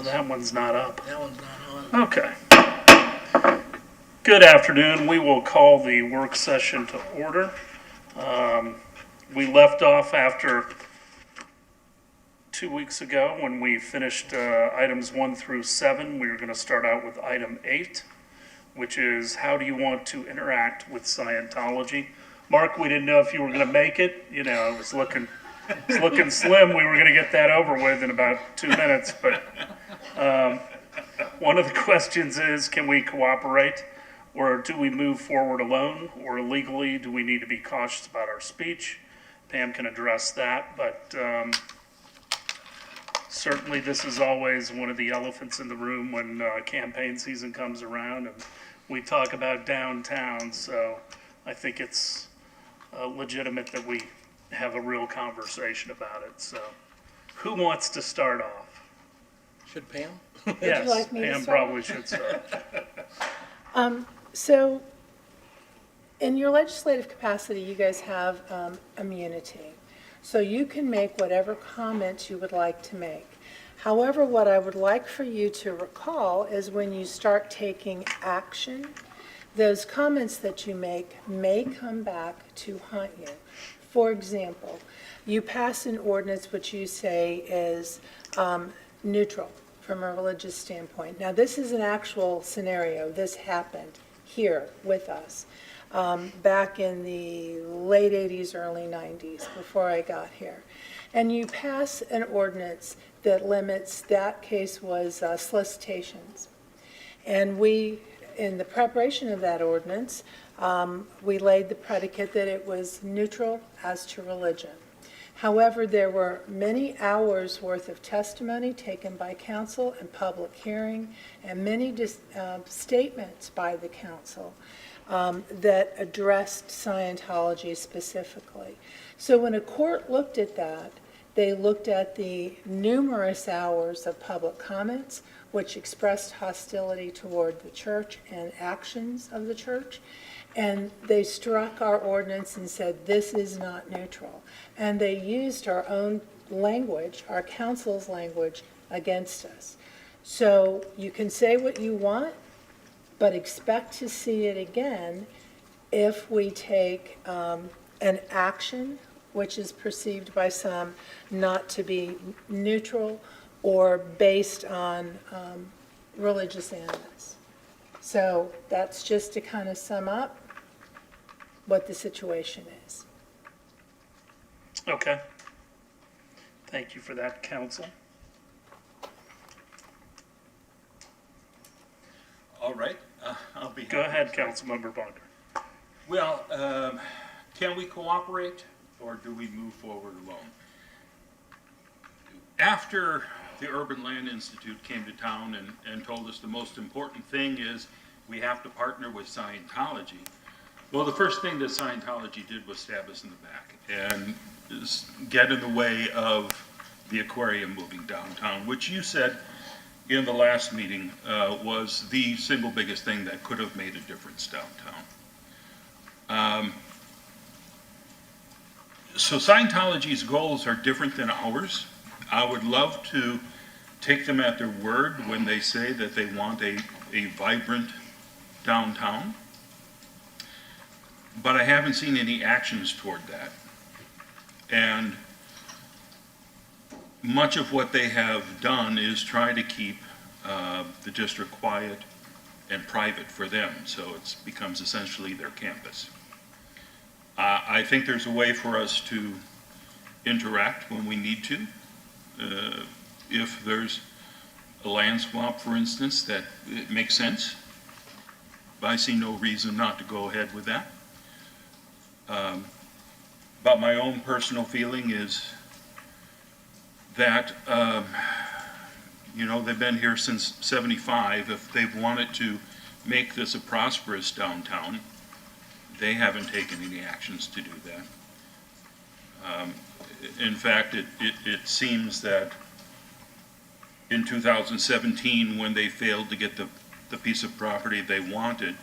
Oh, that one's not up. That one's not on. Okay. Good afternoon. We will call the work session to order. We left off after 2 weeks ago when we finished items 1 through 7. We were going to start out with item 8, which is how do you want to interact with Scientology? Mark, we didn't know if you were going to make it. You know, it was looking slim. We were going to get that over with in about 2 minutes. But one of the questions is, can we cooperate? Or do we move forward alone? Or legally, do we need to be cautious about our speech? Pam can address that. But certainly this is always one of the elephants in the room when campaign season comes around. And we talk about downtown. So I think it's legitimate that we have a real conversation about it. So who wants to start off? Should Pam? Yes, like me to Pam start? probably should start. So, in your legislative capacity, you guys have immunity. So you can make whatever comments you would like to make. However, what I would like for you to recall is when you start taking action, those comments that you make may come back to haunt you. For example, you pass an ordinance which you say is neutral from a religious standpoint. Now, this is an actual scenario. This happened here with us back in the late 80s, early 90s, before I got here. And you pass an ordinance that limits, that case was solicitations. And we, in the preparation of that ordinance, we laid the predicate that it was neutral as to religion. However, there were many hours worth of testimony taken by council and public hearing, and many statements by the council that addressed Scientology specifically. So when a court looked at that, they looked at the numerous hours of public comments, which expressed hostility toward the church and actions of the church. And they struck our ordinance and said, this is not neutral. And they used our own language, our council's language, against us. So you can say what you want, but expect to see it again if we take an action which is perceived by some not to be neutral or based on religious animus. So that's just to kind of sum up what the situation is. Okay. Thank you for that, counsel. All right, I'll be Go happy. ahead, Councilmember Bunker. Well, can we cooperate or do we move forward alone? After the Urban Land Institute came to town and told us the most important thing is we have to partner with Scientology, well, the first thing that Scientology did was stab us in the back and get in the way of the aquarium moving downtown, which you said in the last meeting was the single biggest thing that could have made a difference downtown. So Scientology's goals are different than ours. I would love to take them at their word when they say that they want a vibrant downtown. But I haven't seen any actions toward that. And much of what they have done is try to keep the district quiet and private for them, so it becomes essentially their campus. I think there's a way for us to interact when we need to. If there's a land swap, for instance, that it makes sense, I see no reason not to go ahead with that. But my own personal feeling is that, you know, they've been here since '75. If they've wanted to make this a prosperous downtown, they haven't taken any actions to do that. In fact, it seems that in 2017, when they failed to get the piece of property they wanted,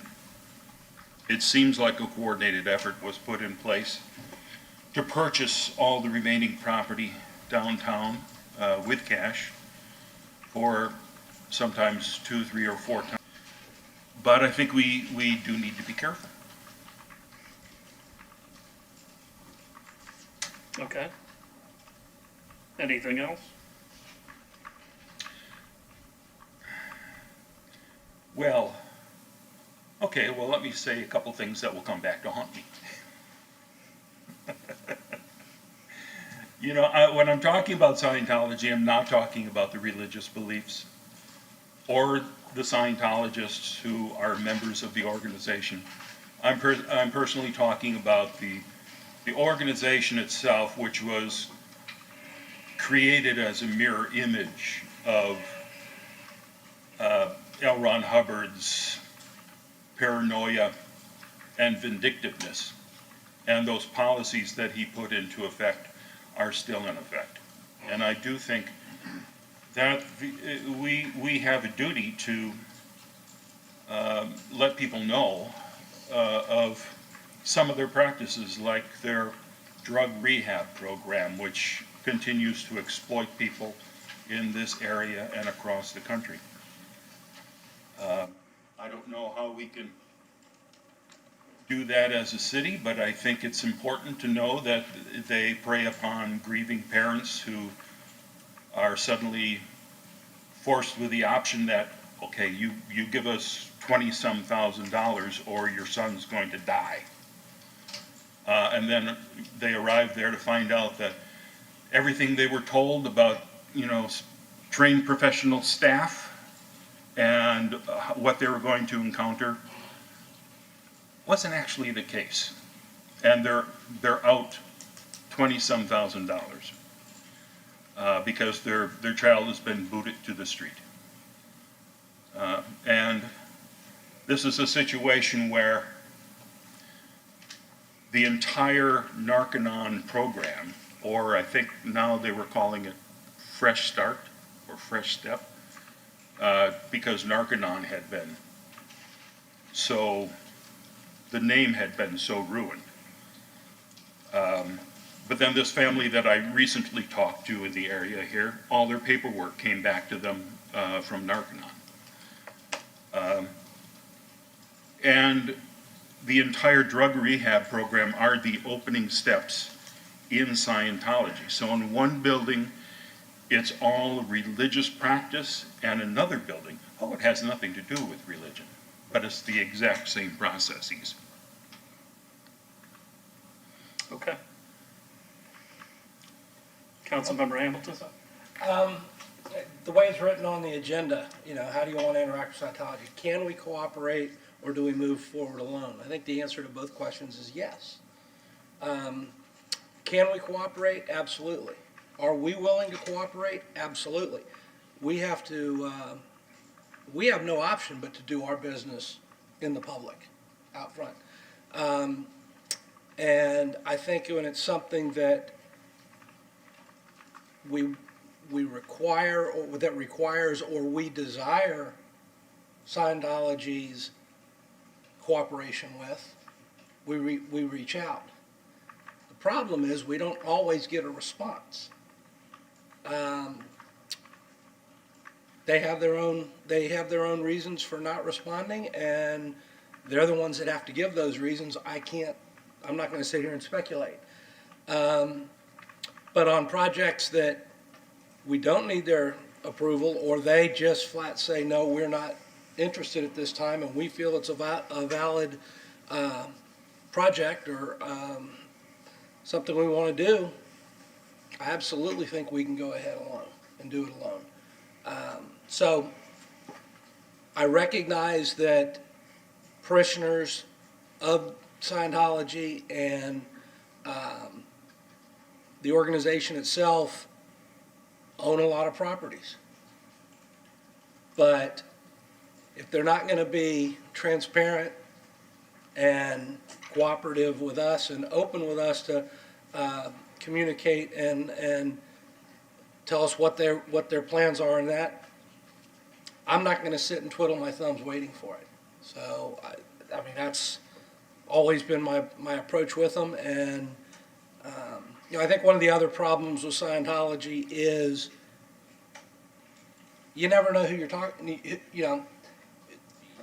it seems like a coordinated effort was put in place to purchase all the remaining property downtown with cash for sometimes 2, 3, or 4 times. But I think we do need to be careful. Okay. Anything else? Well, okay, well, let me say a couple things that will come back to haunt me. You know, when I'm talking about Scientology, I'm not talking about the religious beliefs or the Scientologists who are members of the organization. I'm personally talking about the organization itself, which was created as a mirror image of L. Ron Hubbard's paranoia and vindictiveness, and those policies that he put into effect are still in effect. And I do think that we have a duty to let people know of some of their practices, like their drug rehab program, which continues to exploit people in this area and across the country. I don't know how we can do that as a city, but I think it's important to know that they prey upon grieving parents who are suddenly forced with the option that, okay, you give us $20-some thousand or your son's going to die. And then they arrive there to find out that everything they were told about, you know, trained professional staff and what they were going to encounter wasn't actually the case. And they're out $20-some thousand because their child has been booted to the street. And this is a situation where the entire Narconon program, or I think now they were calling it Fresh Start or Fresh Step, because Narconon had been so, the name had been so ruined. But then this family that I recently talked to in the area here, all their paperwork came back to them from Narconon. And the entire drug rehab program are the opening steps in Scientology. So in one building, it's all religious practice, and another building, oh, it has nothing to do with religion, but it's the exact same processes. Okay. Councilmember Hamilton? The way it's written on the agenda, you know, how do you want to interact with Scientology? Can we cooperate or do we move forward alone? I think the answer to both questions is yes. Can we cooperate? Absolutely. Are we willing to cooperate? Absolutely. We have to, we have no option but to do our business in the public, out front. And I think when it's something that we require, or that requires, or we desire Scientology's cooperation with, we reach out. The problem is we don't always get a response. They have their own reasons for not responding, and they're the ones that have to give those reasons. I'm not going to sit here and speculate. But on projects that we don't need their approval, or they just flat say, no, we're not interested at this time, and we feel it's a valid project or something we want to do, I absolutely think we can go ahead alone and do it alone. So I recognize that parishioners of Scientology and the organization itself own a lot of properties. But if they're not going to be transparent and cooperative with us and open with us to communicate and tell us what their plans are in that, I'm not going to sit and twiddle my thumbs waiting for it. So, I mean, that's always been my approach with them. And, you know, I think one of the other problems with Scientology is you never know who you're talking, you know,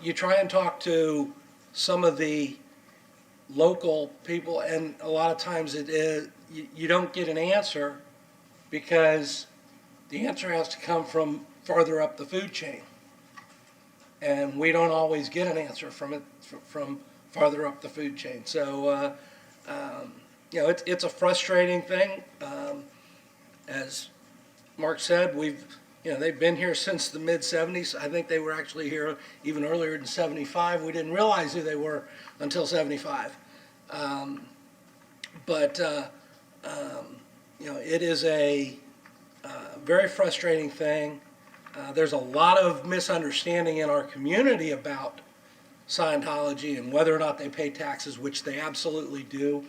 you try and talk to some of the local people, and a lot of times it is, you don't get an answer because the answer has to come from farther up the food chain. And we don't always get an answer from farther up the food chain. So, you know, it's a frustrating thing. As Mark said, you know, they've been here since the mid-'70s. I think they were actually here even earlier than '75. We didn't realize who they were until '75. You know, it is a very frustrating thing. There's a lot of misunderstanding in our community about Scientology and whether or not they pay taxes, which they absolutely do.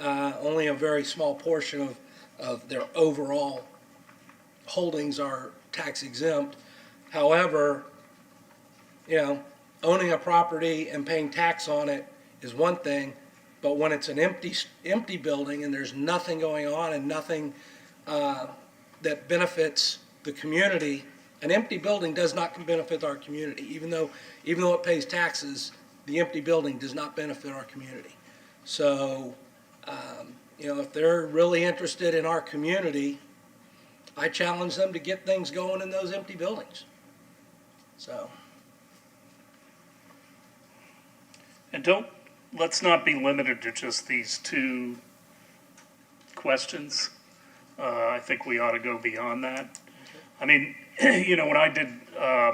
Only a very small portion of their overall holdings are tax exempt. However, you know, owning a property and paying tax on it is one thing, but when it's an empty building and there's nothing going on and nothing that benefits the community, an empty building does not benefit our community. Even though it pays taxes, the empty building does not benefit our community. So, you know, if they're really interested in our community, I challenge them to get things going in those empty buildings. So. And let's not be limited to just these two questions. I think we ought to go beyond that. I mean, you know, when I did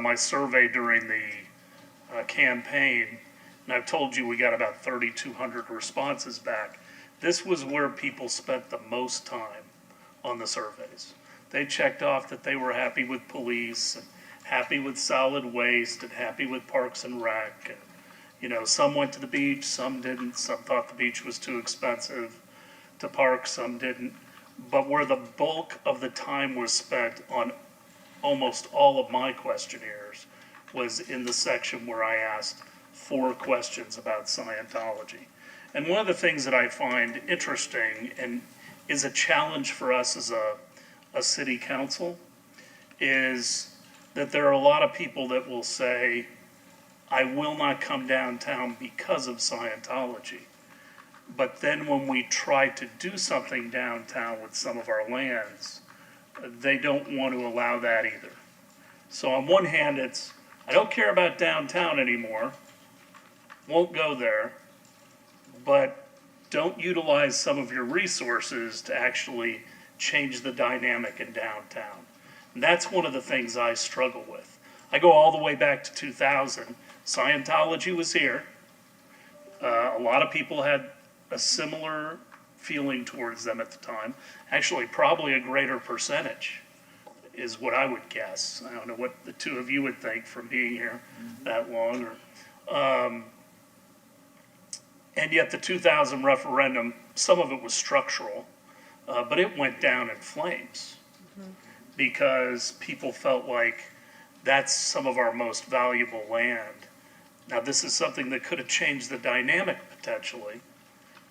my survey during the campaign, and I've told you we got about 3,200 responses back, this was where people spent the most time on the surveys. They checked off that they were happy with police, and happy with solid waste, and happy with Parks and Rec. And, you know, some went to the beach, some didn't. Some thought the beach was too expensive to park, some didn't. But where the bulk of the time was spent on almost all of my questionnaires was in the section where I asked 4 questions about Scientology. And one of the things that I find interesting and is a challenge for us as a city council is that there are a lot of people that will say, I will not come downtown because of Scientology. But then when we try to do something downtown with some of our lands, they don't want to allow that either. So on one hand, it's, I don't care about downtown anymore, won't go there, but don't utilize some of your resources to actually change the dynamic in downtown. And that's one of the things I struggle with. I go all the way back to 2000. Scientology was here. A lot of people had a similar feeling towards them at the time. Actually, probably a greater percentage is what I would guess. I don't know what the two of you would think from being here that long. And yet the 2000 referendum, some of it was structural, but it went down in flames because people felt like that's some of our most valuable land. Now, this is something that could have changed the dynamic potentially,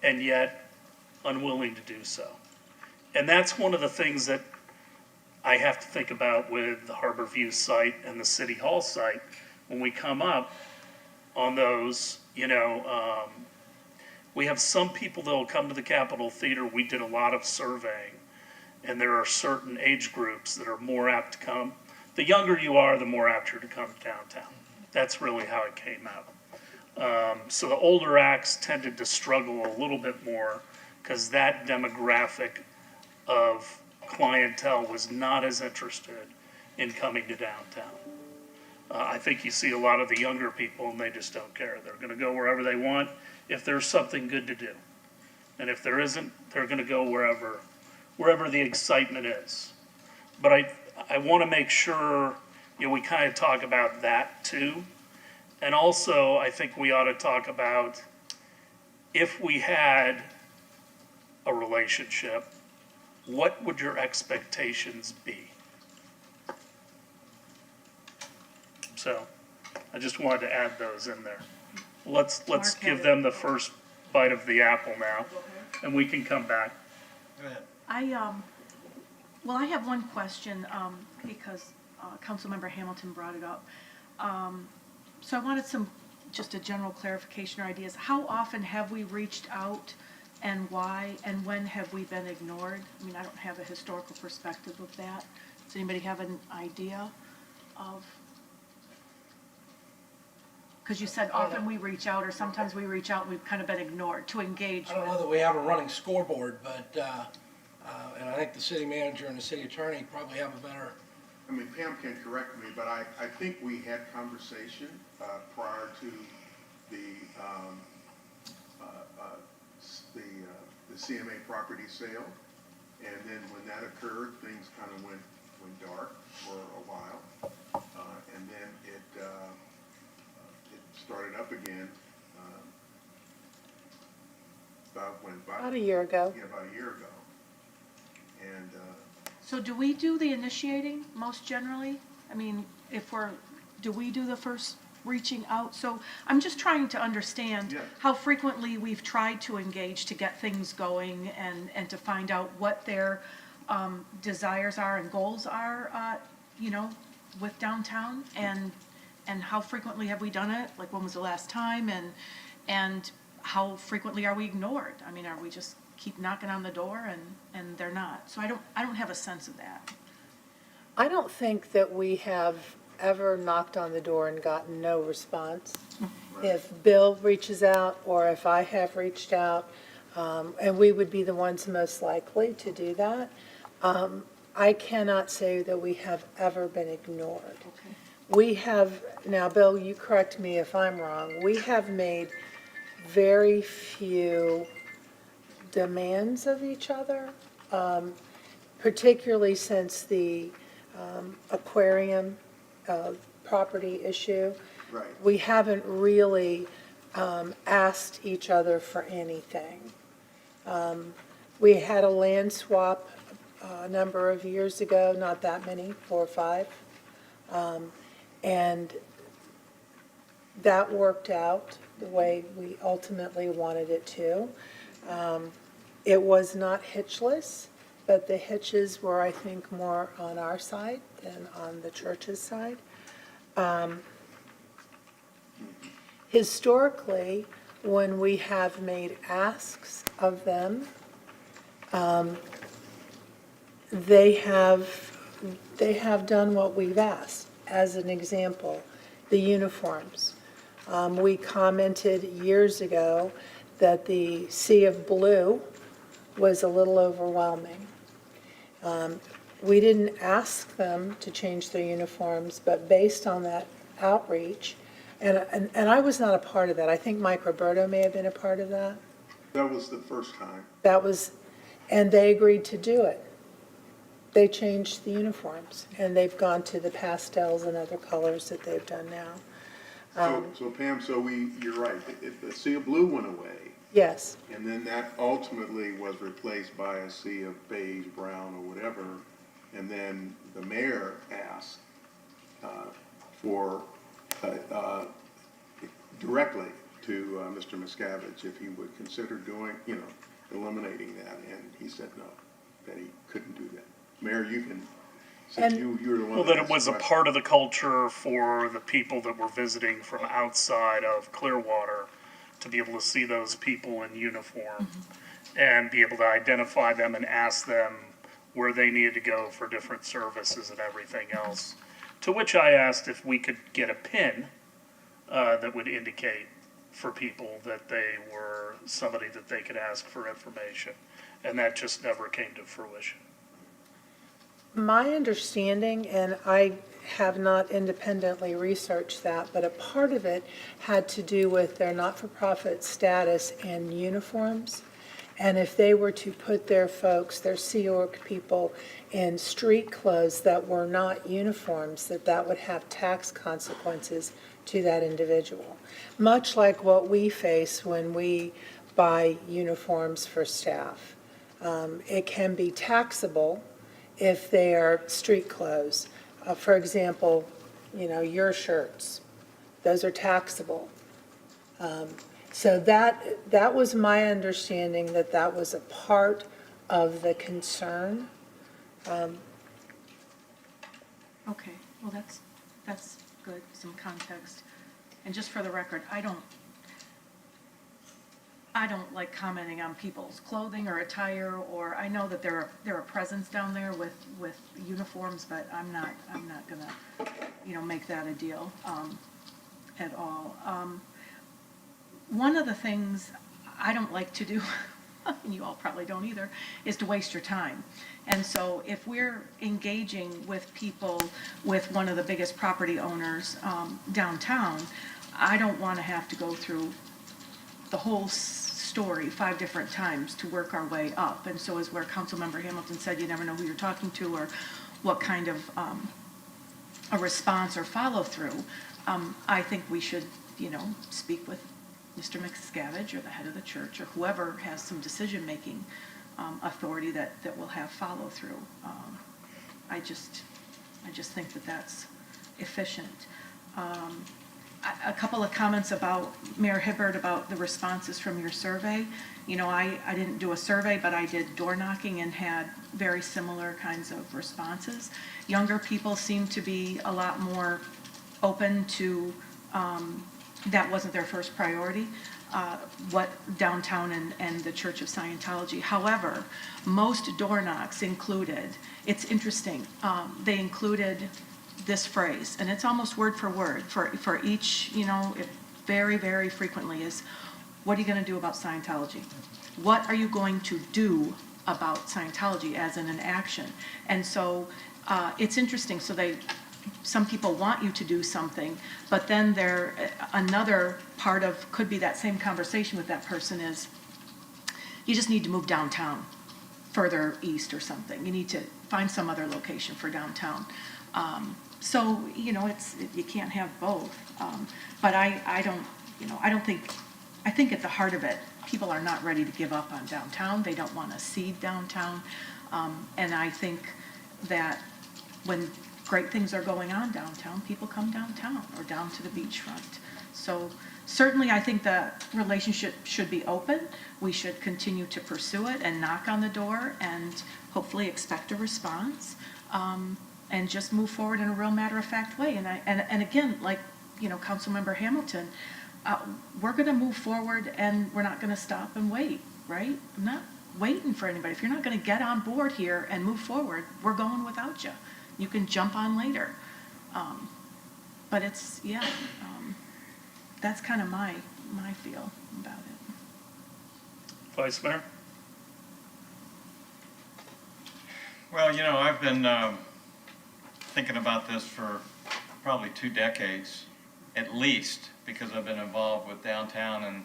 and yet unwilling to do so. And that's one of the things that I have to think about with the Harbor View site and the City Hall site when we come up on those, you know, we have some people that will come to the Capitol Theater. We did a lot of surveying, and there are certain age groups that are more apt to come. The younger you are, the more apt you're to come downtown. That's really how it came out. So the older acts tended to struggle a little bit more because that demographic of clientele was not as interested in coming to downtown. I think you see a lot of the younger people and they just don't care. They're going to go wherever they want if there's something good to do. And if there isn't, they're going to go wherever the excitement is. But I want to make sure, you know, we kind of talk about that too. And also, I think we ought to talk about if we had a relationship, what would your expectations be? So I just wanted to add those in there. Let's give them the first bite of the apple now, and we can come back. I have one question, because Councilmember Hamilton brought it up. So I wanted just a general clarification or ideas. How often have we reached out and why, and when have we been ignored? I mean, I don't have a historical perspective of that. Does anybody have an idea of? Because you said often we reach out, or sometimes we reach out and we've kind of been ignored to engage I don't know with. that we have a running scoreboard, but, and I think the city manager and the city attorney probably have a better, I mean, Pam can correct me, but I think we had conversation prior to the CMA property sale. And then when that occurred, things kind of went dark for a while. And then it started up again About a year ago. Yeah, about a year ago. And So do we do the initiating most generally? I mean, do we do the first reaching out? So I'm just trying to understand Yes. how frequently we've tried to engage to get things going and to find out what their desires are and goals are, with downtown, and how frequently have we done it? Like, when was the last time, and how frequently are we ignored? I mean, are we just keep knocking on the door and they're not? So I don't have a sense of that. I don't think that we have ever knocked on the door and gotten no response. If Bill reaches out, or if I have reached out, and we would be the ones most likely to do that, I cannot say that we have ever been ignored. Okay. We have, now Bill, you correct me if I'm wrong, we have made very few demands of each other, particularly since the aquarium property issue. right. We haven't really asked each other for anything. We had a land swap a number of years ago, not that many, 4 or 5. And that worked out the way we ultimately wanted it to. It was not hitchless, but the hitches were, I think, more on our side than on the church's side. Historically, when we have made asks of them, they have done what we've asked. As an example, the uniforms. We commented years ago that the sea of blue was a little overwhelming. We didn't ask them to change their uniforms, but based on that outreach, and I was not a part of that. I think Mike Roberto may have been a part of that. That was the first time. And they agreed to do it. They changed the uniforms, and they've gone to the pastels and other colors that they've done now. So Pam, you're right, the sea of blue went away, Yes, and then that ultimately was replaced by a sea of beige, brown, or whatever, and then the mayor asked directly to Mr. Miscavige if he would consider eliminating that, and he said no, that he couldn't do that. Mayor, you can, since And- you're the one. Well, that that it asked was the a question. part of the culture for the people that were visiting from outside of Clearwater to be able to see those people in uniform and be able to identify them and ask them where they needed to go for different services and everything else. To which I asked if we could get a pin that would indicate for people that they were somebody that they could ask for information. And that just never came to fruition. my understanding, and I have not independently researched that, but a part of it had to do with their not-for-profit status and uniforms. And if they were to put their folks, their Sea Org people, in street clothes that were not uniforms, that would have tax consequences to that individual. Much like what we face when we buy uniforms for staff. It can be taxable if they are street clothes. For example, your shirts, those are taxable. So that was my understanding, that was a part of the concern. Okay. Well, that's good, some context. And just for the record, I don't like commenting on people's clothing or attire, or I know that there are presents down there with uniforms, but I'm not gonna, make that a deal, at all. One of the things I don't like to do, and you all probably don't either, is to waste your time. And so if we're engaging with people, with one of the biggest property owners downtown, I don't want to have to go through the whole story 5 different times to work our way up. And so as where Councilmember Hamilton said, you never know who you're talking to or what kind of a response or follow through. I think we should, speak with Mr. Miscavige or the head of the church or whoever has some decision-making authority that will have follow-through. I just think that that's efficient. A couple of comments about Mayor Hibbard about the responses from your survey. I didn't do a survey, but I did door knocking and had very similar kinds of responses. Younger people seem to be a lot more open to, that wasn't their first priority, what downtown and the Church of Scientology. However, most door knocks included, it's interesting, they included this phrase, and it's almost word for word for each, it very, very frequently is, what are you going to do about Scientology? What are you going to do about Scientology as in an action? And so it's interesting. So some people want you to do something, but then another part of, could be that same conversation with that person is, you just need to move downtown, further east or something. You need to find some other location for downtown. So, you can't have both. But I think at the heart of it, people are not ready to give up on downtown. They don't want to cede downtown. And I think that when great things are going on downtown, people come downtown or down to the beachfront. So certainly I think the relationship should be open. We should continue to pursue it and knock on the door and hopefully expect a response. And just move forward in a real matter-of-fact way. And again, like, Councilmember Hamilton, we're going to move forward and we're not going to stop and wait, right? I'm not waiting for anybody. If you're not going to get on board here and move forward, we're going without you. You can jump on later. But it's, that's kind of my feel about it. Vice Mayor? Well, I've been thinking about this for probably 2 decades, at least, because I've been involved with downtown and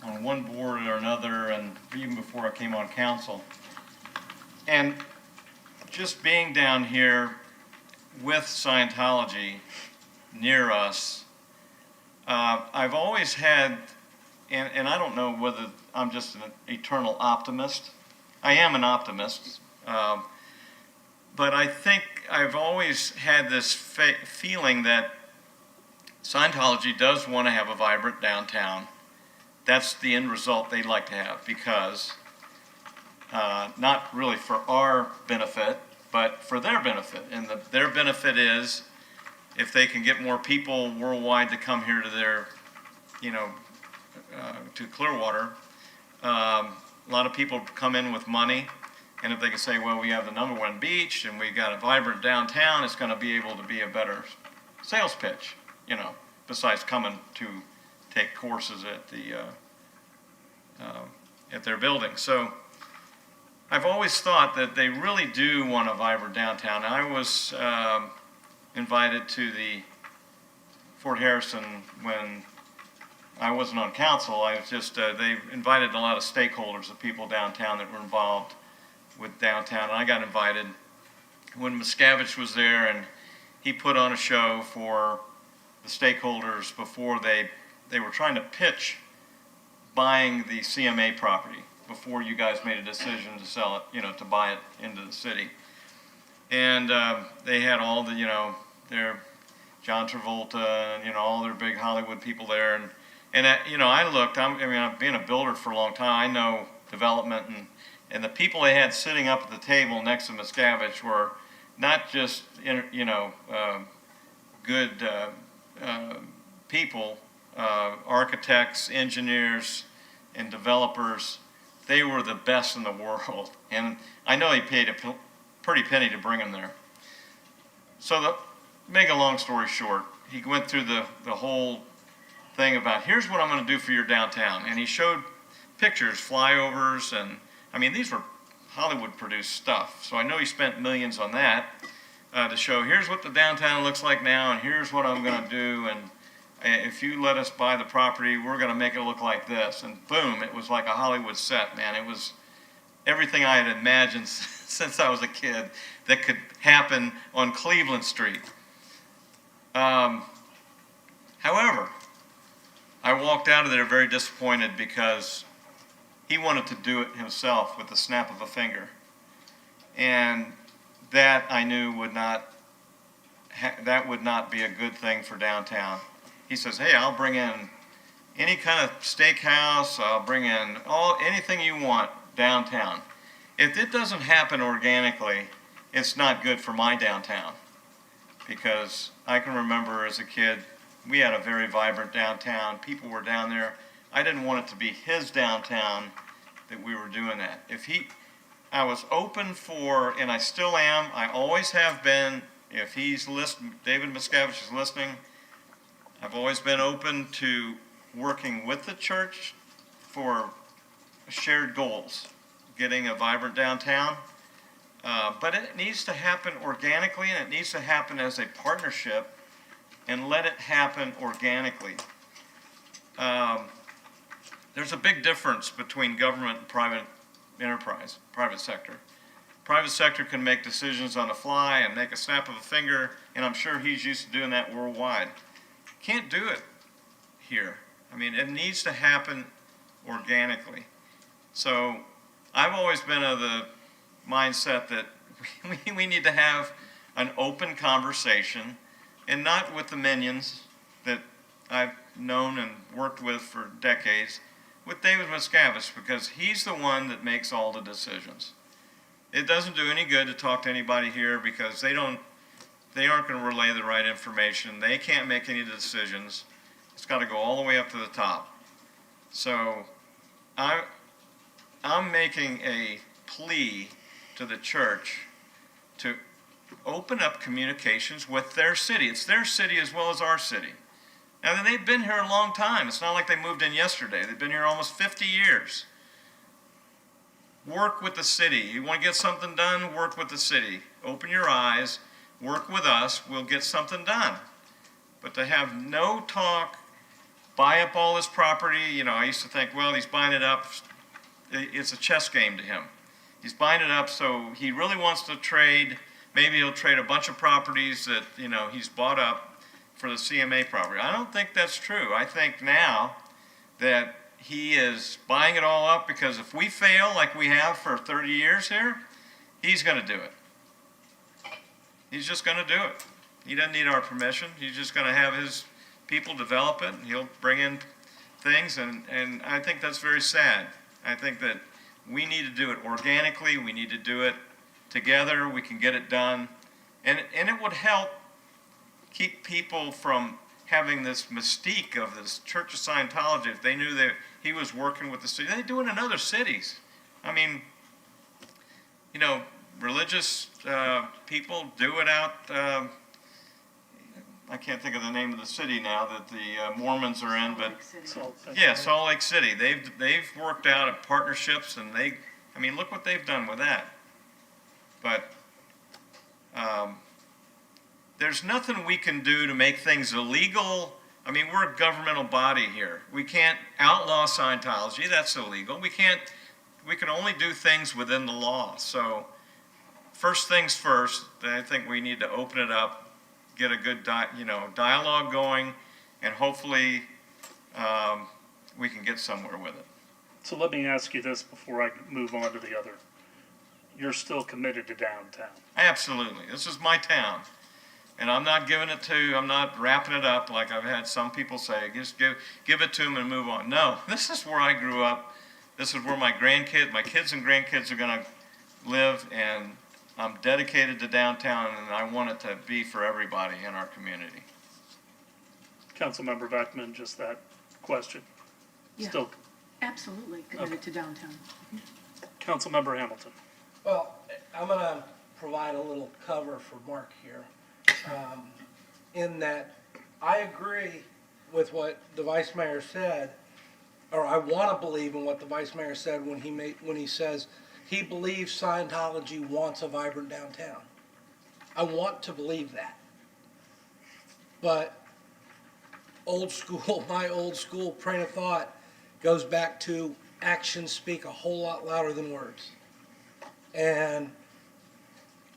on one board or another, and even before I came on council. And just being down here with Scientology near us, I've always had, and I don't know whether I'm just an eternal optimist. I am an optimist. But I think I've always had this feeling that Scientology does want to have a vibrant downtown. That's the end result they'd like to have, because not really for our benefit, but for their benefit. And their benefit is if they can get more people worldwide to come here to their, to Clearwater. A lot of people come in with money. And if they can say, well, we have the #1 beach and we got a vibrant downtown, it's going to be able to be a better sales pitch, besides coming to take courses at at their building. So I've always thought that they really do want a vibrant downtown. I was invited to the Fort Harrison when I wasn't on council. I was just, they invited a lot of stakeholders, of people downtown that were involved with downtown, and I got invited when Miscavige was there, and he put on a show for the stakeholders before they were trying to pitch buying the CMA property before you guys made a decision to sell it, to buy it into the city. And they had all the, their John Travolta, and, all their big Hollywood people there, and I looked. I've been a builder for a long time. I know development, and the people they had sitting up at the table next to Miscavige were not just, good people, architects, engineers, and developers. They were the best in the world. And I know he paid a pretty penny to bring them there. So make a long story short, he went through the whole thing about, here's what I'm going to do for your downtown. And he showed pictures, flyovers, and I mean, these were Hollywood-produced stuff. So I know he spent millions on that to show, here's what the downtown looks like now, and here's what I'm going to do, and if you let us buy the property, we're going to make it look like this. And boom, it was like a Hollywood set, man. It was everything I had imagined since I was a kid that could happen on Cleveland Street. However, I walked out of there very disappointed because he wanted to do it himself with the snap of a finger. And that I knew would not be a good thing for downtown. He says, hey, I'll bring in any kind of steakhouse, I'll bring in anything you want downtown. If it doesn't happen organically, it's not good for my downtown. Because I can remember as a kid, we had a very vibrant downtown. People were down there. I didn't want it to be his downtown that we were doing that. I was open for, and I still am, I always have been, if he's listening, David Miscavige is listening, I've always been open to working with the church for shared goals, getting a vibrant downtown. But it needs to happen organically, and it needs to happen as a partnership, and let it happen organically. There's a big difference between government and private enterprise, private sector. Private sector can make decisions on the fly and make a snap of a finger, and I'm sure he's used to doing that worldwide. Can't do it here. I mean, it needs to happen organically. So I've always been of the mindset that we need to have an open conversation, and not with the minions that I've known and worked with for decades, with David Miscavige, because he's the one that makes all the decisions. It doesn't do any good to talk to anybody here because they aren't going to relay the right information. They can't make any decisions. It's got to go all the way up to the top. So I'm making a plea to the church to open up communications with their city. It's their city as well as our city. Now, they've been here a long time. It's not like they moved in yesterday. They've been here almost 50 years. Work with the city. You want to get something done? Work with the city. Open your eyes. Work with us. We'll get something done. But to have no talk, buy up all this property, I used to think, well, he's buying it up. It's a chess game to him. He's buying it up, so he really wants to trade. Maybe he'll trade a bunch of properties that, he's bought up for the CMA property. I don't think that's true. I think now that he is buying it all up because if we fail like we have for 30 years here, he's going to do it. He's just going to do it. He doesn't need our permission. He's just going to have his people develop it, and he'll bring in things, and I think that's very sad. I think that we need to do it organically. We need to do it together. We can get it done. And it would help keep people from having this mystique of this Church of Scientology if they knew that he was working with the city. They do it in other cities. I mean, religious people do it out, I can't think of the name of the city now that the Mormons are in, but yeah, Salt Lake City. They've worked out partnerships, and look what they've done with that. But there's nothing we can do to make things illegal. I mean, we're a governmental body here. We can't outlaw Scientology. That's illegal. We can only do things within the law. So first things first, I think we need to open it up, get a good dialogue going, and hopefully we can get somewhere with it. So let me ask you this before I move on to the other. You're still committed to downtown? Absolutely. This is my town. And I'm not I'm not wrapping it up like I've had some people say, just give it to them and move on. No, this is where I grew up. This is where my kids and grandkids are going to live, and I'm dedicated to downtown, and I want it to be for everybody in our community. Councilmember Beckman, just that question. Yeah. Still, Absolutely committed to downtown. Councilmember Hamilton. Well, I'm going to provide a little cover for Mark here, in that I agree with what the vice mayor said, or I want to believe in what the vice mayor said when he says he believes Scientology wants a vibrant downtown. I want to believe that. But my old school train of thought goes back to actions speak a whole lot louder than words. And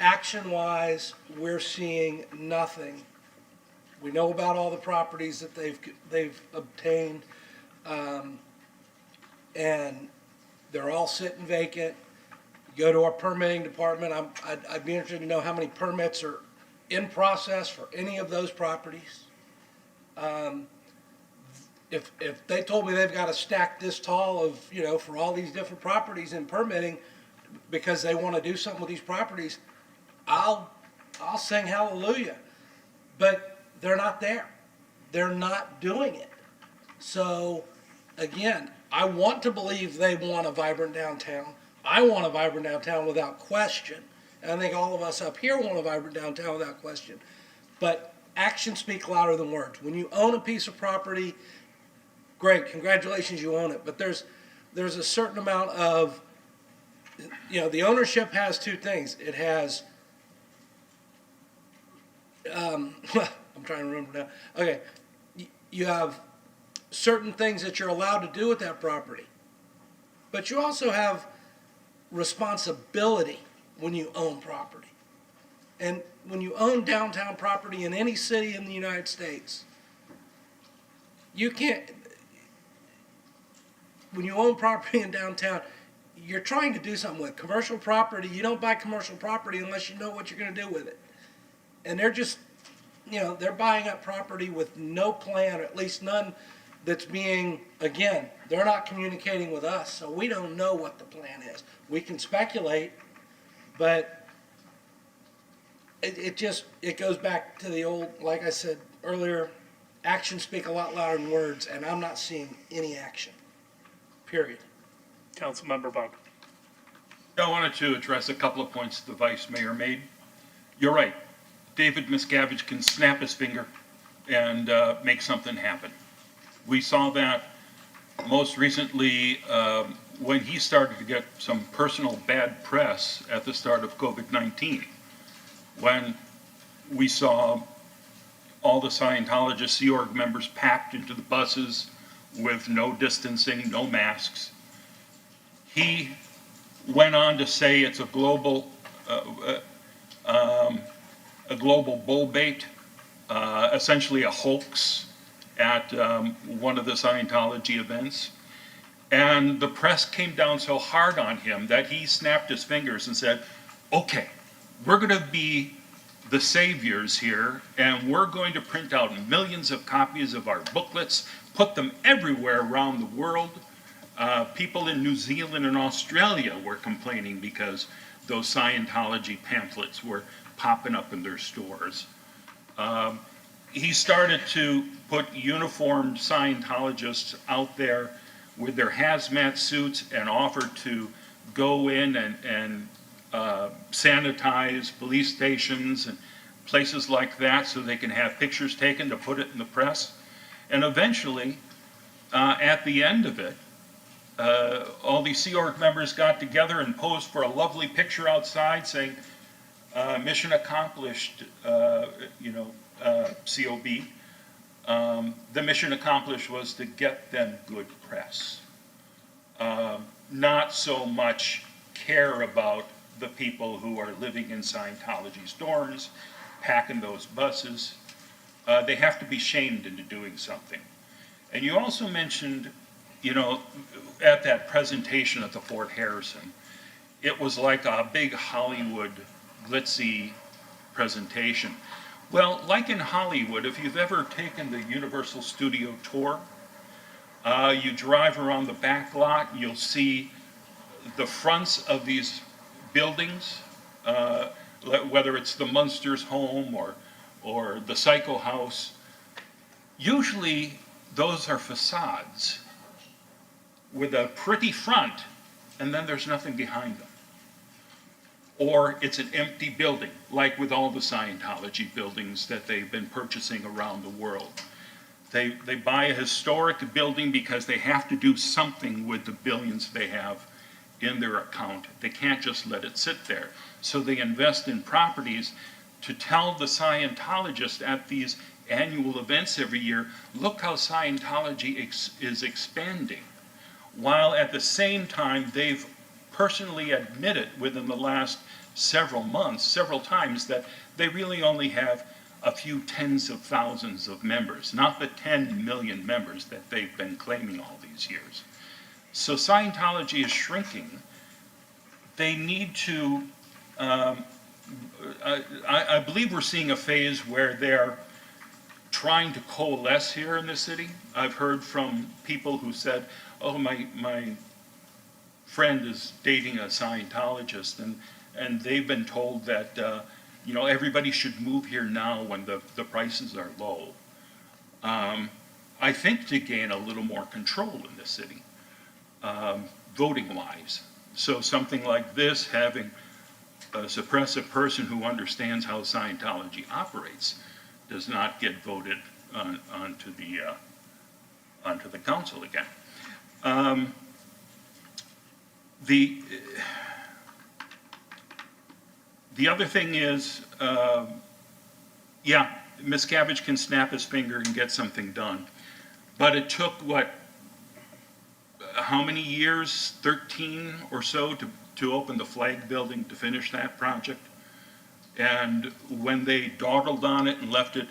action-wise, we're seeing nothing. We know about all the properties that they've obtained, and they're all sitting vacant. Go to our permitting department. I'd be interested to know how many permits are in process for any of those properties. If they told me they've got a stack this tall of, for all these different properties in permitting because they want to do something with these properties, I'll sing hallelujah. But they're not there. They're not doing it. So again, I want to believe they want a vibrant downtown. I want a vibrant downtown without question. And I think all of us up here want a vibrant downtown without question. But actions speak louder than words. When you own a piece of property, great, congratulations, you own it. But there's a certain amount of, the ownership has two things. It has, I'm trying to remember now. Okay, you have certain things that you're allowed to do with that property. But you also have responsibility when you own property. And when you own downtown property in any city in the United States, you can't, when you own property in downtown, you're trying to do something with commercial property. You don't buy commercial property unless you know what you're going to do with it. And they're just, they're buying up property with no plan, or at least none that's being, again, they're not communicating with us, so we don't know what the plan is. We can speculate, but it goes back to the old, like I said earlier, actions speak a lot louder than words, and I'm not seeing any action, period. Councilmember Bunk. I wanted to address a couple of points the vice mayor made. You're right. David Miscavige can snap his finger and make something happen. We saw that most recently when he started to get some personal bad press at the start of COVID-19, when we saw all the Scientologist Sea Org members packed into the buses with no distancing, no masks. He went on to say it's a global bull bait, essentially a hoax at one of the Scientology events. And the press came down so hard on him that he snapped his fingers and said, okay, we're going to be the saviors here, and we're going to print out millions of copies of our booklets, put them everywhere around the world. People in New Zealand and Australia were complaining because those Scientology pamphlets were popping up in their stores. He started to put uniformed Scientologists out there with their hazmat suits and offered to go in and sanitize police stations and places like that so they can have pictures taken to put it in the press. And eventually, at the end of it, all these Sea Org members got together and posed for a lovely picture outside saying, mission accomplished, COB. The mission accomplished was to get them good press. Not so much care about the people who are living in Scientology's dorms, packing those buses. They have to be shamed into doing something. And you also mentioned, at that presentation at the Fort Harrison, it was like a big Hollywood glitzy presentation. Well, like in Hollywood, if you've ever taken the Universal Studio tour, you drive around the back lot, you'll see the fronts of these buildings whether it's the Munsters home or the Psycho House, usually those are facades with a pretty front, and then there's nothing behind them. Or it's an empty building, like with all the Scientology buildings that they've been purchasing around the world. They buy a historic building because they have to do something with the billions they have in their account. They can't just let it sit there. So they invest in properties to tell the Scientologists at these annual events every year, look how Scientology is expanding. While at the same time, they've personally admitted within the last several months, several times, that they really only have a few tens of thousands of members, not the 10 million members that they've been claiming all these years. So Scientology is shrinking. They need to, I believe we're seeing a phase where they're trying to coalesce here in the city. I've heard from people who said, oh, my friend is dating a Scientologist, and they've been told that everybody should move here now when the prices are low. I think to gain a little more control in the city, voting-wise. So something like this, having suppress a person who understands how Scientology operates, does not get voted onto the council again. The other thing is, yeah, Miscavige can snap his finger and get something done, but it took how many years? 13 or so to open the flag building to finish that project. And when they dawdled on it and left it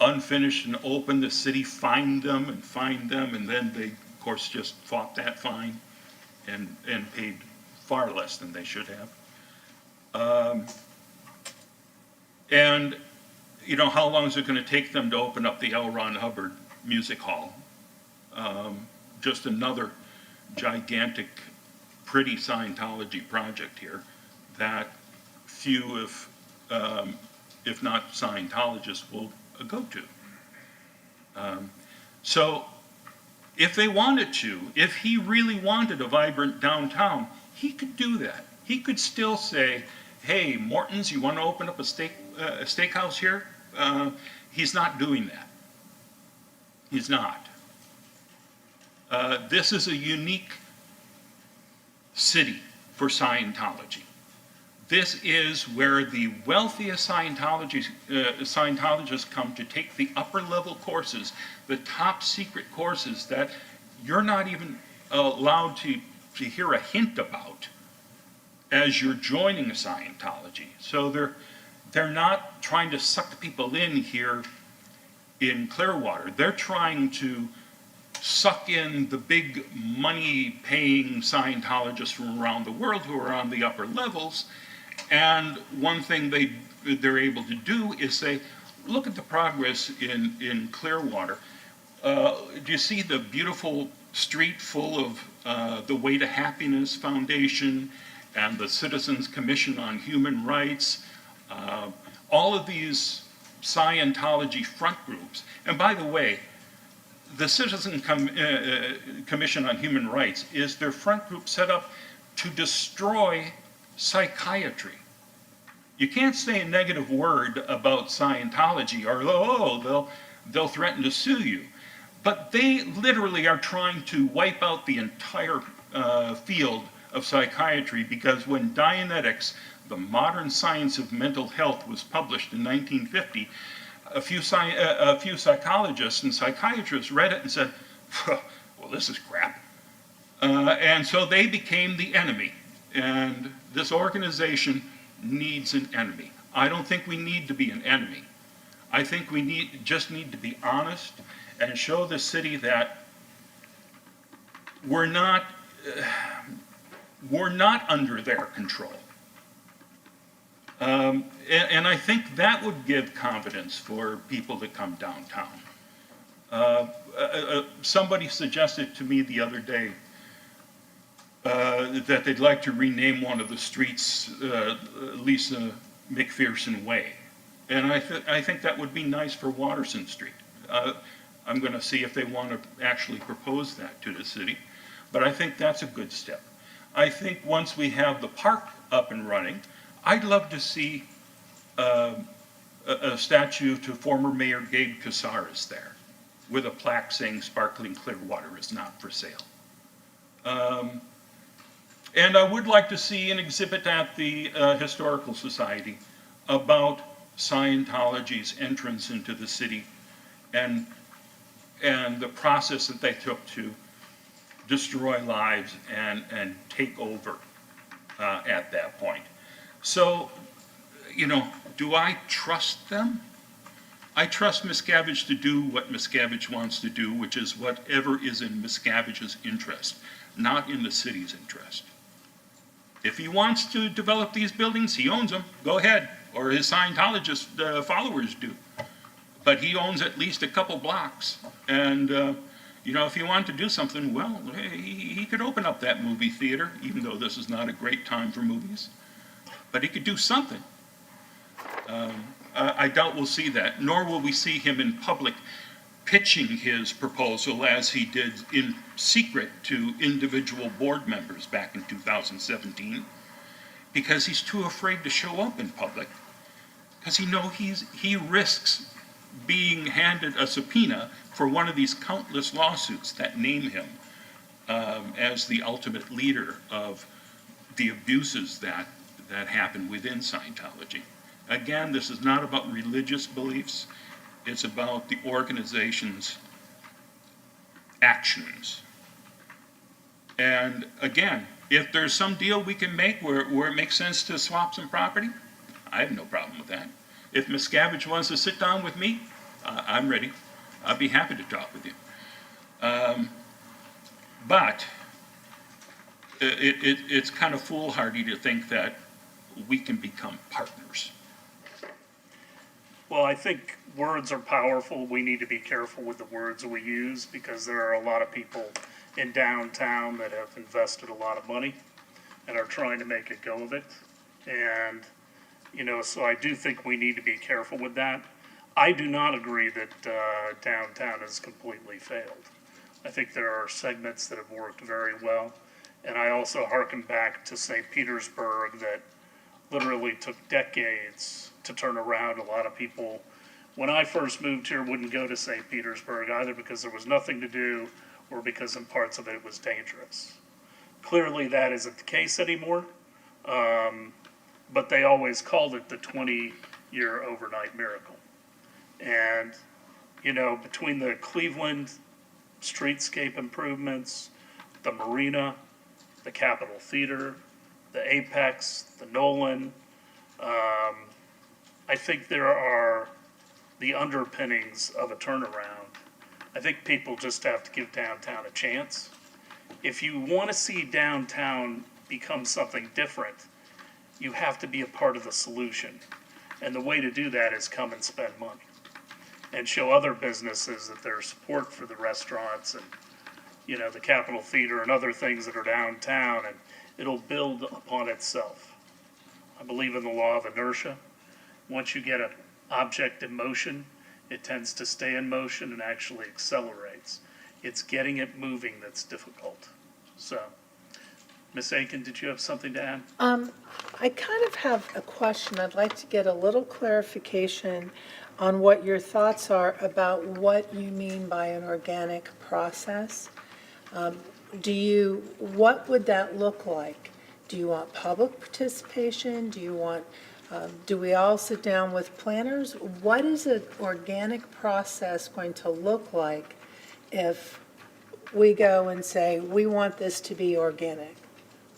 unfinished and open, the city fined them, and then they, of course, just fought that fine and paid far less than they should have. And how long is it going to take them to open up the L. Ron Hubbard Music Hall? Just another gigantic, pretty Scientology project here that few, if not Scientologists, will go to. So if they wanted to, if he really wanted a vibrant downtown, he could do that. He could still say, hey, Morton's, you want to open up a steakhouse here? He's not doing that. He's not. This is a unique city for Scientology. This is where the wealthiest Scientologists come to take the upper level courses, the top secret courses that you're not even allowed to hear a hint about as you're joining a Scientology. So they're not trying to suck people in here in Clearwater. They're trying to suck in the big money-paying Scientologists from around the world who are on the upper levels. And one thing they're able to do is say, look at the progress in Clearwater. Do you see the beautiful street full of the Way to Happiness Foundation and the Citizens Commission on Human Rights? All of these Scientology front groups. And by the way, the Citizens Commission on Human Rights is their front group set up to destroy psychiatry. You can't say a negative word about Scientology or, they'll threaten to sue you. But they literally are trying to wipe out the entire field of psychiatry, because when Dianetics, the modern science of mental health, was published in 1950, a few psychologists and psychiatrists read it and said, well, this is crap. And so they became the enemy. And this organization needs an enemy. I don't think we need to be an enemy. I think we just need to be honest and show the city that we're not under their control. And I think that would give confidence for people to come downtown. Somebody suggested to me the other day, that they'd like to rename one of the streets Lisa McPherson Way. And I think that would be nice for Watterson Street. I'm going to see if they want to actually propose that to the city, but I think that's a good step. I think once we have the park up and running, I'd love to see a statue to former Mayor Gabe Cazares there, with a plaque saying sparkling clear water is not for sale. And I would like to see an exhibit at the Historical Society about Scientology's entrance into the city and the process that they took to destroy lives and take over at that point. So, you know, do I trust them? I trust Miscavige to do what Miscavige wants to do, which is whatever is in Miscavige's interest, not in the city's interest. If he wants to develop these buildings, he owns them, go ahead, or his Scientologist followers do. But he owns at least a couple blocks, and you know, if he wanted to do something, well, he could open up that movie theater, even though this is not a great time for movies. But he could do something. I doubt we'll see that, nor will we see him in public pitching his proposal as he did in secret to individual board members back in 2017, because he's too afraid to show up in public, because he risks being handed a subpoena for one of these countless lawsuits that name him as the ultimate leader of the abuses that happen within Scientology. Again, this is not about religious beliefs. It's about the organization's actions. And again, if there's some deal we can make where it makes sense to swap some property, I have no problem with that. If Miscavige wants to sit down with me, I'm ready. I'd be happy to talk with you. But it's kind of foolhardy to think that we can become partners. Well, I think words are powerful. We need to be careful with the words we use, because there are a lot of people in downtown that have invested a lot of money and are trying to make a go of it. And, you know, so I do think we need to be careful with that. I do not agree that downtown has completely failed. I think there are segments that have worked very well. And I also hearken back to St. Petersburg, that literally took decades to turn around. A lot of people, when I first moved here, wouldn't go to St. Petersburg either because there was nothing to do or because in parts of it was dangerous. Clearly that isn't the case anymore, but they always called it the 20-year overnight miracle. And, you know, between the Cleveland streetscape improvements, the marina, the Capitol Theater, the Apex, the Nolan, I think there are the underpinnings of a turnaround. I think people just have to give downtown a chance. If you want to see downtown become something different, you have to be a part of the solution. And the way to do that is come and spend money and show other businesses that there's support for the restaurants and, you know, the Capitol Theater and other things that are downtown, and it'll build upon itself. I believe in the law of inertia. Once you get an object in motion, it tends to stay in motion and actually accelerates. It's getting it moving that's difficult. So, Ms. Aiken, did you have something to add? I kind of have a question. I'd like to get a little clarification on what your thoughts are about what you mean by an organic process. What would that look like? Do you want public participation? Do we all sit down with planners? What is an organic process going to look like if we go and say, we want this to be organic?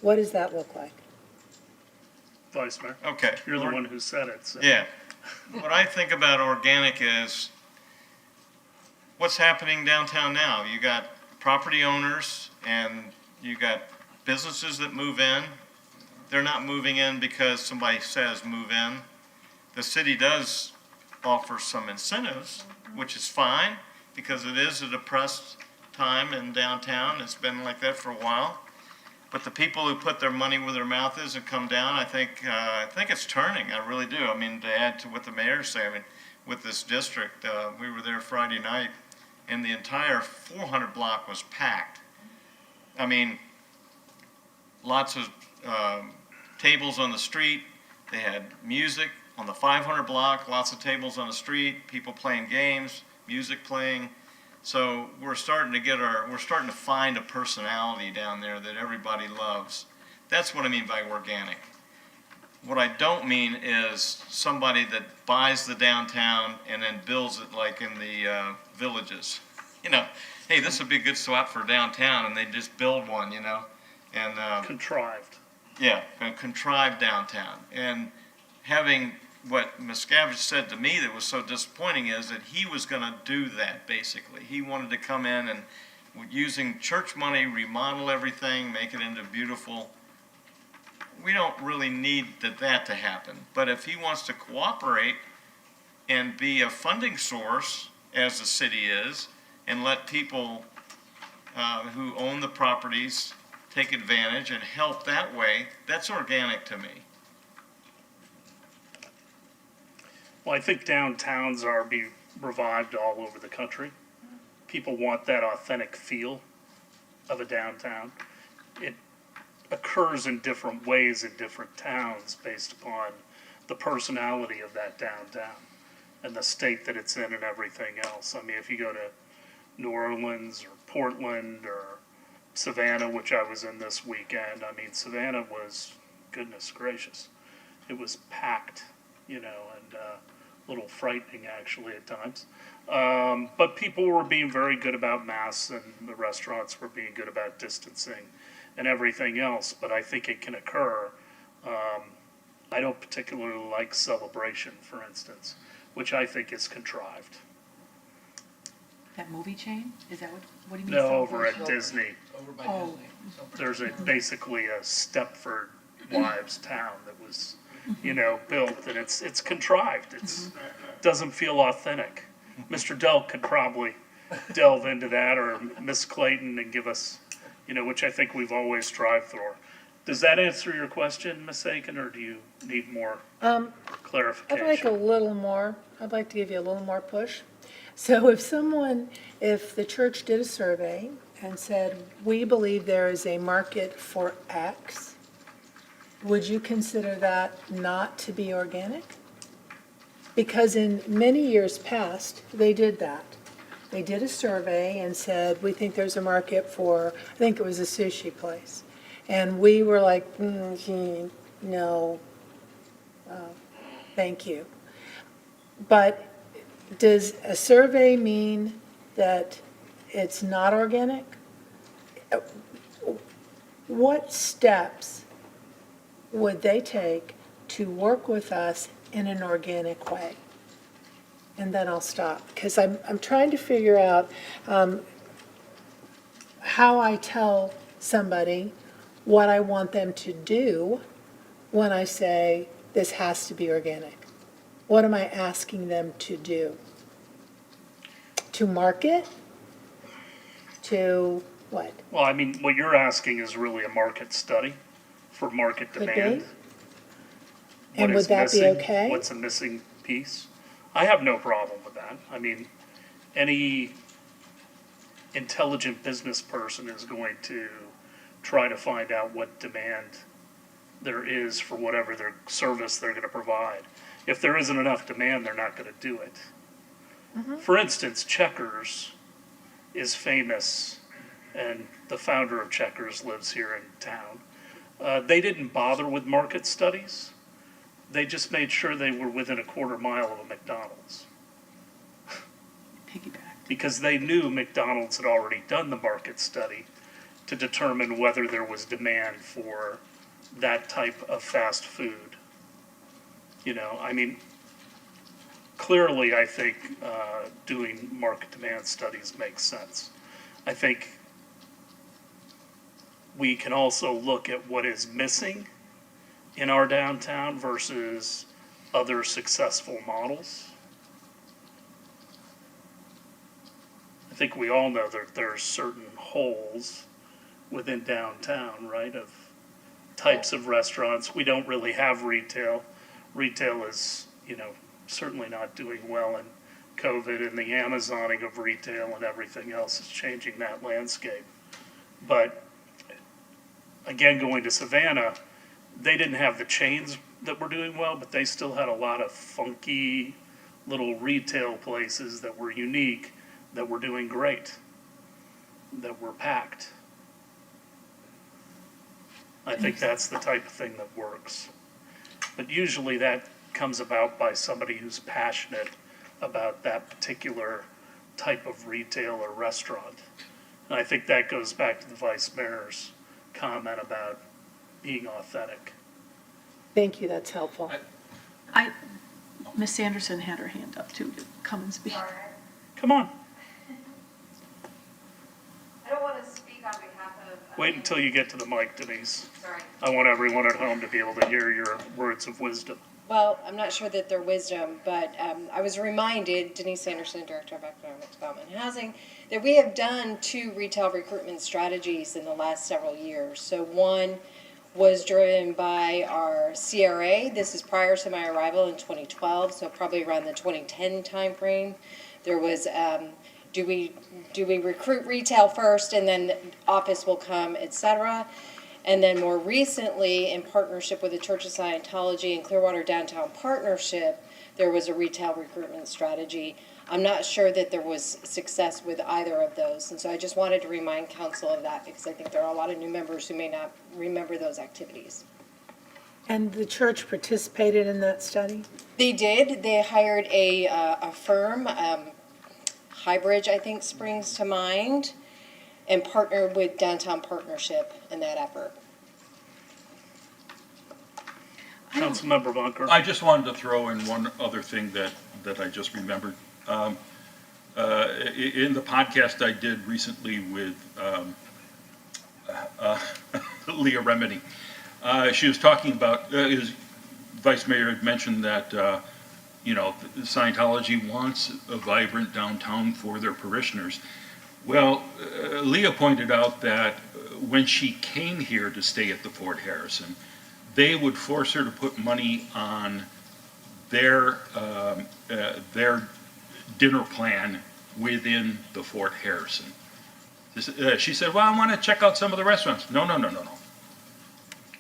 What does that look like? Vice Mayor? Okay. You're the one who said it. So. Yeah. What I think about organic is what's happening downtown now. You got property owners and you got businesses that move in. They're not moving in because somebody says move in. The city does offer some incentives, which is fine because it is a depressed time in downtown. It's been like that for a while. But the people who put their money where their mouth is and come down, I think it's turning. I really do. I mean, to add to what the mayor's saying, I mean, with this district, we were there Friday night, and the entire 400 block was packed. I mean, lots of tables on the street. They had music on the 500 block, lots of tables on the street, people playing games, music playing. So we're starting to find a personality down there that everybody loves. That's what I mean by organic. What I don't mean is somebody that buys the downtown and then builds it like in the villages. You know, hey, this would be a good spot for downtown, and they just build one, you know. And Contrived. yeah, a contrived downtown. And having what Miscavige said to me that was so disappointing is that he was going to do that, basically. He wanted to come in and, using church money, remodel everything, make it into beautiful. We don't really need that to happen. But if he wants to cooperate and be a funding source, as the city is, and let people who own the properties take advantage and help that way, that's organic to me. Well, I think downtowns are being revived all over the country. People want that authentic feel of a downtown. It occurs in different ways in different towns based upon the personality of that downtown and the state that it's in and everything else. I mean, if you go to New Orleans or Portland or Savannah, which I was in this weekend, I mean, Savannah was, goodness gracious, it was packed, you know, and a little frightening actually at times. But people were being very good about masks, and the restaurants were being good about distancing and everything else. But I think it can occur. I don't particularly like Celebration, for instance, which I think is contrived. That movie chain? Is that what do you mean? No, over Celebration? at Disney, Over by Oh. Disney. there's basically a Stepford Wives town that was, you know, built, and it's contrived. It's doesn't feel authentic. Mr. Delk could probably delve into that, or Miss Clayton, and give us, you know, which I think we've always strived for. Does that answer your question, Ms. Aiken, or do you need more clarification? I'd like a little more. I'd like to give you a little more push. So if the church did a survey and said, we believe there is a market for X, would you consider that not to be organic? Because in many years past, they did that. They did a survey and said, we think there's a market for, I think it was a sushi place. And we were like, no, thank you. But does a survey mean that it's not organic? What steps would they take to work with us in an organic way? And then I'll stop, because I'm trying to figure out how I tell somebody what I want them to do when I say this has to be organic. What am I asking them to do? To market? To what? Well, I mean, what you're asking is really a market study for market Could demand. be. What And is would that be missing, okay? What's a missing piece? I have no problem with that. I mean, any intelligent business person is going to try to find out what demand there is for whatever their service they're going to provide. If there isn't enough demand, they're not going to do it. For instance, Checkers is famous, and the founder of Checkers lives here in town. They didn't bother with market studies. They just made sure they were within a quarter mile of a McDonald's, Piggyback. because they knew McDonald's had already done the market study to determine whether there was demand for that type of fast food. You know, I mean, clearly I think doing market demand studies makes sense. I think we can also look at what is missing in our downtown versus other successful models. I think we all know that there are certain holes within downtown, right, of types of restaurants. We don't really have retail. Retail is, certainly not doing well in COVID, and the Amazoning of retail and everything else is changing that landscape. But again, going to Savannah, they didn't have the chains that were doing well, but they still had a lot of funky little retail places that were unique, that were doing great, that were packed. I think that's the type of thing that works. But usually that comes about by somebody who's passionate about that particular type of retail or restaurant. And I think that goes back to the Vice Mayor's comment about being authentic. Thank you, that's helpful. Ms. Sanderson had her hand up too, to come and speak. Come on, I don't want to speak on behalf of. wait until you get to the mic, Denise. Sorry. I want everyone at home to be able to hear your words of wisdom. Well, I'm not sure that they're wisdom, but I was reminded, Denise Sanderson, Director of Economic Development and Housing, that we have done 2 retail recruitment strategies in the last several years. So one was driven by our CRA. This is prior to my arrival in 2012, so probably around the 2010 timeframe. There was, do we recruit retail first and then office will come, et cetera? And then more recently, in partnership with the Church of Scientology and Clearwater Downtown Partnership, there was a retail recruitment strategy. I'm not sure that there was success with either of those. And so I just wanted to remind council of that because I think there are a lot of new members who may not remember those activities. And the church participated in that study? They did. They hired a firm, Hibbard, I think springs to mind, and partnered with Downtown Partnership in that effort. Councilmember Bunker. I just wanted to throw in one other thing that I just remembered. In the podcast I did recently with Leah Remini, she was talking about, Vice Mayor had mentioned that, Scientology wants a vibrant downtown for their parishioners. Well, Leah pointed out that when she came here to stay at the Fort Harrison, they would force her to put money on their dinner plan within the Fort Harrison. She said, well, I want to check out some of the restaurants. No.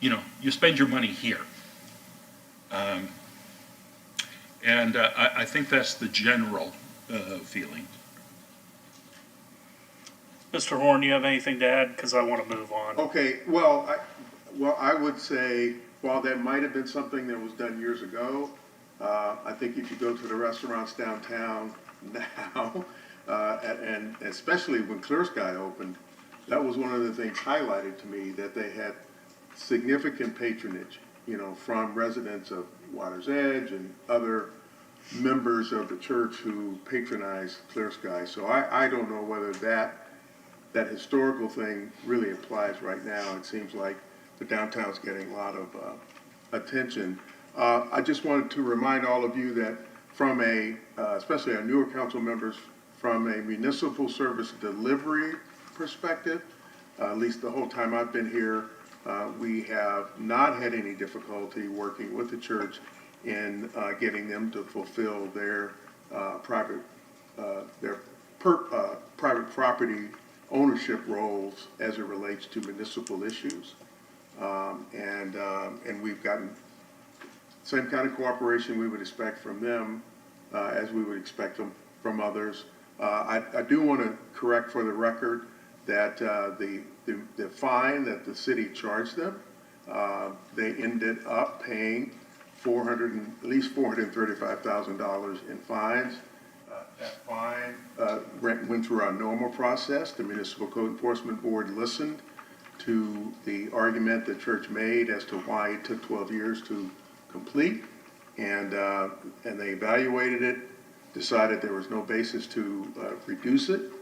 You spend your money here. And I think that's the general feeling. Mr. Horne, you have anything to add? Because I want to move on. Okay, I would say, while that might have been something that was done years ago, I think if you go to the restaurants downtown now, and especially when Clear Sky opened, that was one of the things highlighted to me, that they had significant patronage, from residents of Water's Edge and other members of the church who patronize Clear Sky. So I don't know whether that historical thing really applies right now. It seems like the downtown's getting a lot of attention. I just wanted to remind all of you that from especially our newer council members, from a municipal service delivery perspective, at least the whole time I've been here, we have not had any difficulty working with the church in getting them to fulfill their private property ownership roles as it relates to municipal issues. And we've gotten same kind of cooperation we would expect from them as we would expect them from others. I do want to correct for the record that the fine that the city charged them, they ended up paying at least $435,000 in fines. That fine went through our normal process. The Municipal Code Enforcement Board listened to the argument the church made as to why it took 12 years to complete, and they evaluated it, decided there was no basis to reduce it,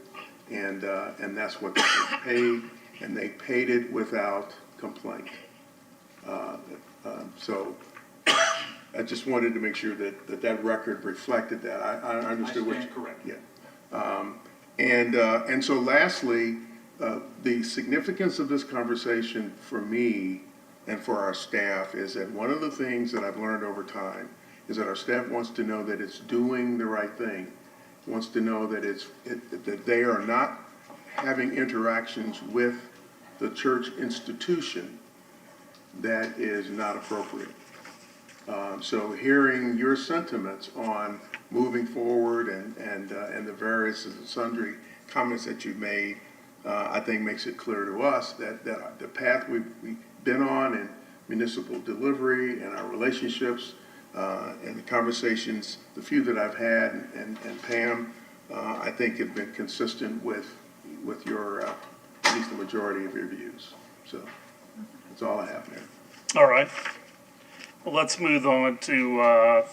and that's what they paid, and they paid it without complaint. So I just wanted to make sure that record reflected that. I understood what you. Correct. Yeah. And so lastly, The significance of this conversation for me and for our staff is that one of the things that I've learned over time is that our staff wants to know that it's doing the right thing, wants to know that that they are not having interactions with the church institution that is not appropriate. So hearing your sentiments on moving forward and the various and sundry comments that you've made, I think makes it clear to us that the path we've been on in municipal delivery and our relationships and the conversations, the few that I've had, and Pam, I think have been consistent with your, at least the majority of your views. So that's all I have there. All right. Well, let's move on to